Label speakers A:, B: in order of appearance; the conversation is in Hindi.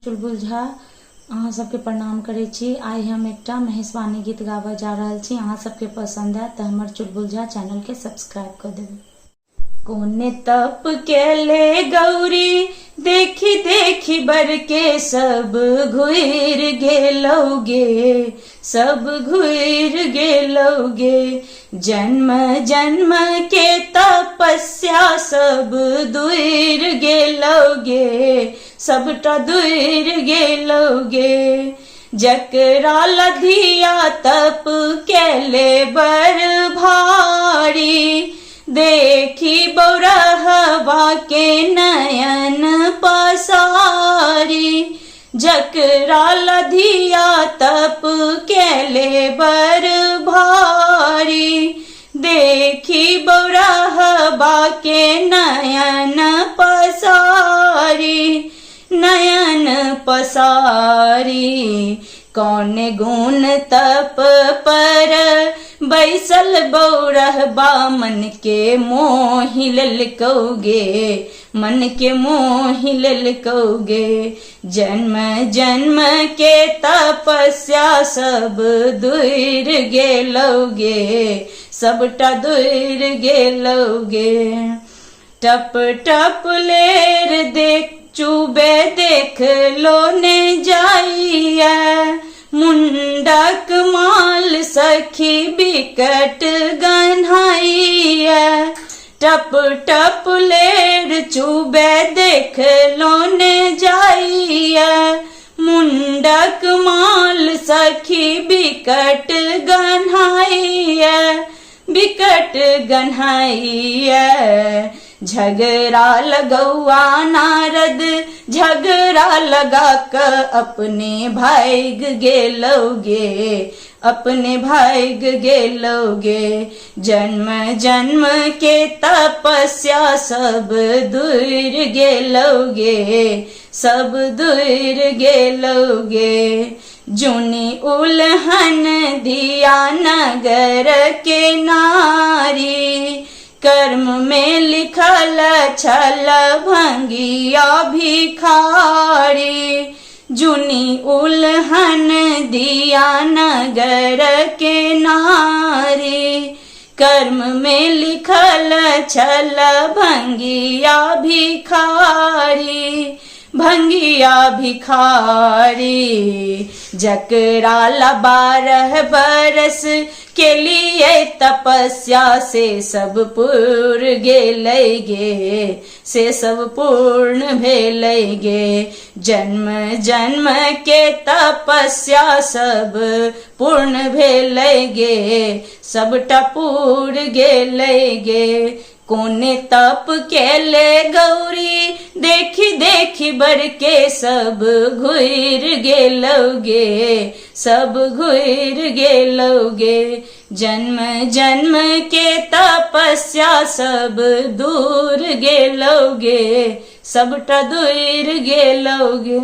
A: चुलबुल झा अहाँ सबके प्रणाम करै छी। आइ हम एकटा महेशवाणी गीत गाबऽ जा रहल छी। अहाँ सबके पसंद है तो हमर चुलबुल झा चैनल के सब्सक्राइब कर देबै। कोने तप केले गौरी देखी देखी बर के सब घुर गेलौगे, सब घुर गेलौगे। जन्म जन्म के तपस्या सब दूर गेलौगे, सबटा दूर गेलौगे। जकरा लधिया तप केले बर भारी, देखी बौरहवा के नयन पसारी। जकरा लधिया तप केले बर भारी, देखी बौरहवा के नयन पसारी, नयन पसारी। कौन गुण तप पर बैसल बौरहबा, मन के मोहि ललकौगे, मन के मोहि ललकौगे। जन्म जन्म के तपस्या सब दूर गेलौगे, सबटा दूर गेलौगे। टप टप लेर देख चुबे देख लो ने जाइया, मुंडक माल सखी बिकट गन्हाइया। टप टप लेर चुबे देख लो ने जाइया, मुंडक माल सखी बिकट गन्हाइया, बिकट गन्हाइया। झगड़ा लगौआ नारद, झगड़ा लगा क अपने भाग गेलौगे, अपने भाग गेलौगे। जन्म जन्म के तपस्या सब दूर गेलौगे, सब दूर गेलौगे। जुनी उल्हन दिया नगर के नारी, कर्म में लिखल छल भंगिया भिखारी। जुनी उल्हन दिया नगर के नारी, कर्म में लिखल छल भंगिया भिखारी, भंगिया भिखारी। जकरा 12 बरस के लिए तपस्या से सब पूर्ण गेलैगे, से सब पूर्ण भेलैगे। जन्म जन्म के तपस्या सब पूर्ण भेलैगे, सबटा पूर्ण गेलैगे। कोने तप केले गौरी देखी देखी बर के सब घुर गेलौगे, सब घुर गेलौगे। जन्म जन्म के तपस्या सब दूर गेलौगे, सबटा दूर गेलौगे।